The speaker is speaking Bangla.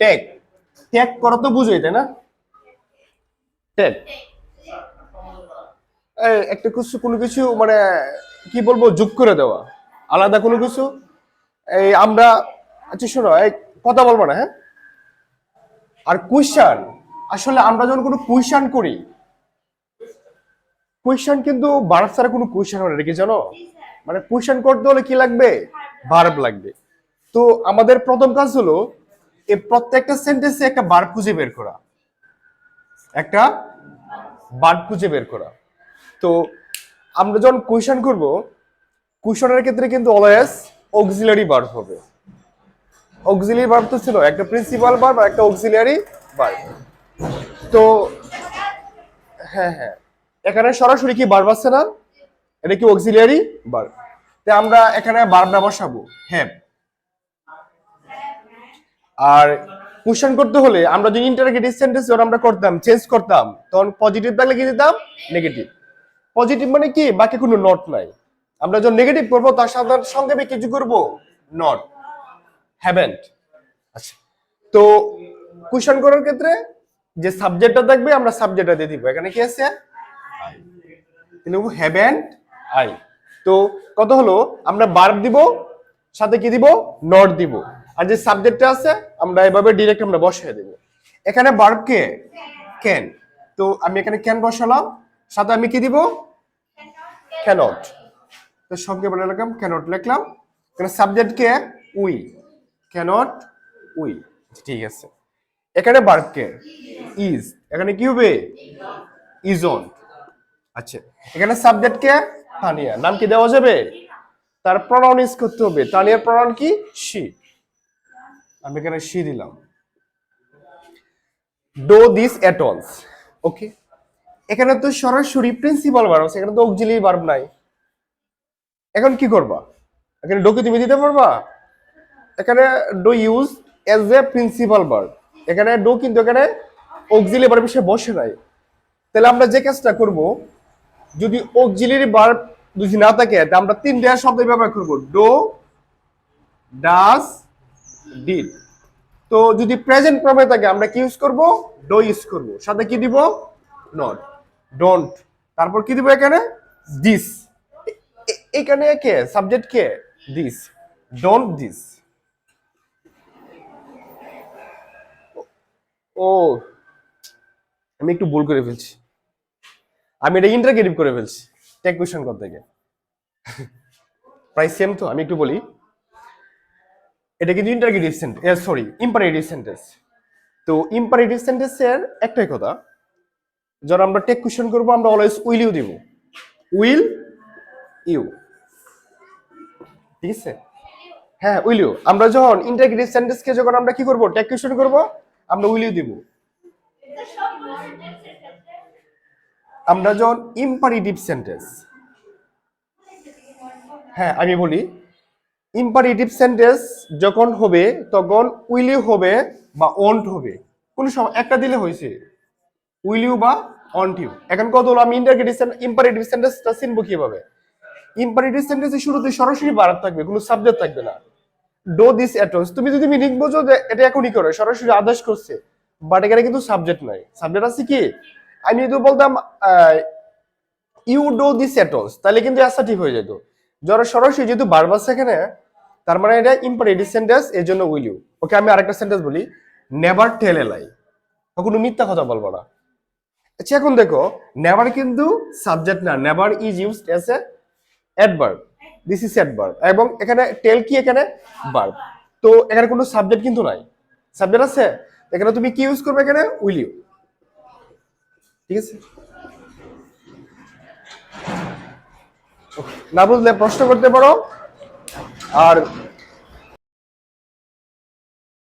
ট্যাগ ট্যাগ করা তো বুঝোই তাই না? ট্যাগ একটা কিছু কোনো কিছু মানে কি বলবো যোগ করে দেওয়া, আলাদা কোনো কিছু। এই আমরা আচ্ছা শোনো, এই কথা বলবো না, হ্যাঁ? আর কুইশন, আসলে আমরা যখন কোনো কুইশন করি, কুইশন কিন্তু ভার্ব ছাড়া কোনো কুইশন হয় না, কি জানো? মানে কুইশন করতে হলে কি লাগবে? ভার্ব লাগবে। তো আমাদের প্রথম কাজ হলো এই প্রত্যেকটা সেন্টেন্সে একটা ভার্ব খুঁজে বের করা, একটা ভার্ব খুঁজে বের করা। তো আমরা যখন কুইশন করব, কুইশনের ক্ষেত্রে কিন্তু অলওয়েজ অক্সিলারি ভার্ব হবে। অক্সিলারি ভার্ব তো ছিল একটা প্রিন্সিপাল ভার্ব আর একটা অক্সিলারি ভার্ব। তো হ্যাঁ হ্যাঁ, এখানে সরাসরি কি ভার্ব আছে না? এটা কি অক্সিলারি ভার্ব। তাই আমরা এখানে ভার্বটা বসাবো হ্যাভ। আর কোশ্চেন করতে হলে আমরা যদি ইন্টারোগেটিভ সেন্টেন্স যখন আমরা করতাম, চেঞ্জ করতাম, তখন পজিটিভ থাকলে কি দিতাম? নেগেটিভ। পজিটিভ মানে কি? বাকি কোনো নট নাই। আমরা যখন নেগেটিভ করবো তার সাথে সংক্ষেপে কিছু করব, নট, হ্যাভেন্ট। আচ্ছা, তো কোশ্চেন করার ক্ষেত্রে যে সাবজেক্টটা থাকবে আমরা সাবজেক্টটা দিয়ে দিব। এখানে কি আছে? Haven't I. তো কত হলো? আমরা ভার্ব দিব, সাথে কি দিব? নট দিব। আর যে সাবজেক্টটা আছে আমরা এভাবে ডিরেক্ট আমরা বসিয়ে দেব। এখানে ভার্ব কে? ক্যান। তো আমি এখানে ক্যান বসালাম, সাথে আমি কি দিব? ক্যানট। তো সঙ্গে বলে লিখলাম ক্যানট লিখলাম। এখানে সাবজেক্ট কে? উই। Cannot we. ঠিক আছে। এখানে ভার্ব কে? ইজ। এখানে কি হবে? ইজন্ট। আচ্ছা, এখানে সাবজেক্ট কে? তানিয়া। নাম কি দেওয়া যাবে? তার প্রনাউন ইউজ করতে হবে। তানিয়ার প্রনাউন কি? শি। আমি এখানে শি দিলাম। ডো দিস এট অলস। ওকে, এখানে তো সরাসরি প্রিন্সিপাল ভার্ব আছে, এখানে তো অক্সিলারি ভার্ব নাই। এখন কি করবা? এখানে ডো কি তুমি দিতে পারবা? এখানে do use as a principal verb. এখানে ডো কিন্তু এখানে অক্সিলারি ভার্ব হিসেবে বসে নাই। তাহলে আমরা যে কাজটা করব, যদি অক্সিলারি ভার্ব যদি না থাকে তাহলে আমরা তিনটা শব্দ ব্যবহার করব, ডো, ডাজ, ডিড। তো যদি প্রেজেন্ট ফর্মে থাকে আমরা কি ইউজ করব? ডো ইউজ করব। সাথে কি দিব? Not, don't. তারপর কি দিব এখানে? দিস। এখানে কে সাবজেক্ট? কে? দিস। Don't this. ও, আমি একটু ভুল করে ফেলছি। আমি এটা ইন্টারগেটিভ করে ফেলছি টেক কোশ্চেন করতে গিয়ে। প্রায় সেম তো। আমি একটু বলি, এটা কিন্তু interrogative sentence, sorry imperative sentence. তো ইম্পারেটিভ সেন্টেন্সের একটাই কথা, যখন আমরা টেক কোশ্চেন করবো আমরা অলওয়েজ উইল ইউ দিব। Will you. ঠিক আছে? হ্যাঁ, উইল ইউ। আমরা যখন ইন্টারগেটিভ সেন্টেন্সকে যখন আমরা কি করব? টেক কোশ্চেন করব, আমরা উইল ইউ দিব। আমরা যখন ইম্পারেটিভ সেন্টেন্স, হ্যাঁ আমি বলি, ইম্পারেটিভ সেন্টেন্স যখন হবে তখন উইল ইউ হবে বা ওন্ট হবে, কোনো সময় একটা দিলে হয়েছে, উইল ইউ বা ওন্ট ইউ। এখন কত হলো? আমি ইম্পারেটিভ সেন্টেন্সটা চিনবো কিভাবে? ইম্পারেটিভ সেন্টেন্সের শুরুতে সরাসরি ভার্ব থাকবে, কোনো সাবজেক্ট থাকবে না। ডো দিস এট ওয়ান্স, তুমি যদি মিনিং বোঝো যে এটা এখনই করে, সরাসরি আদেশ করছে, বাট এখানে কিন্তু সাবজেক্ট নাই। সাবজেক্ট আছে কি? আমি যদি বলতাম you do this at once, তাহলে কিন্তু অ্যাসার্টিভ হয়ে যেত। যারা সরাসরি যেহেতু ভার্ব আছে এখানে, তার মানে এটা ইম্পারেটিভ সেন্টেন্স, এর জন্য উইল ইউ। ওকে, আমি আরেকটা সেন্টেন্স বলি, নেভার টেল এ লাই। কোনো মিথ্যা কথা বলবো না। আচ্ছা, এখন দেখো, নেভার কিন্তু সাবজেক্ট না, never is used as a adverb. This is adverb. এবং এখানে টেল কি? এখানে ভার্ব। তো এখানে কোনো সাবজেক্ট কিন্তু নাই। সাবজেক্ট আছে, এখানে তুমি কি ইউজ করবে? এখানে উইল ইউ। ঠিক আছে? না বুঝলে প্রশ্ন করতে পারো। আর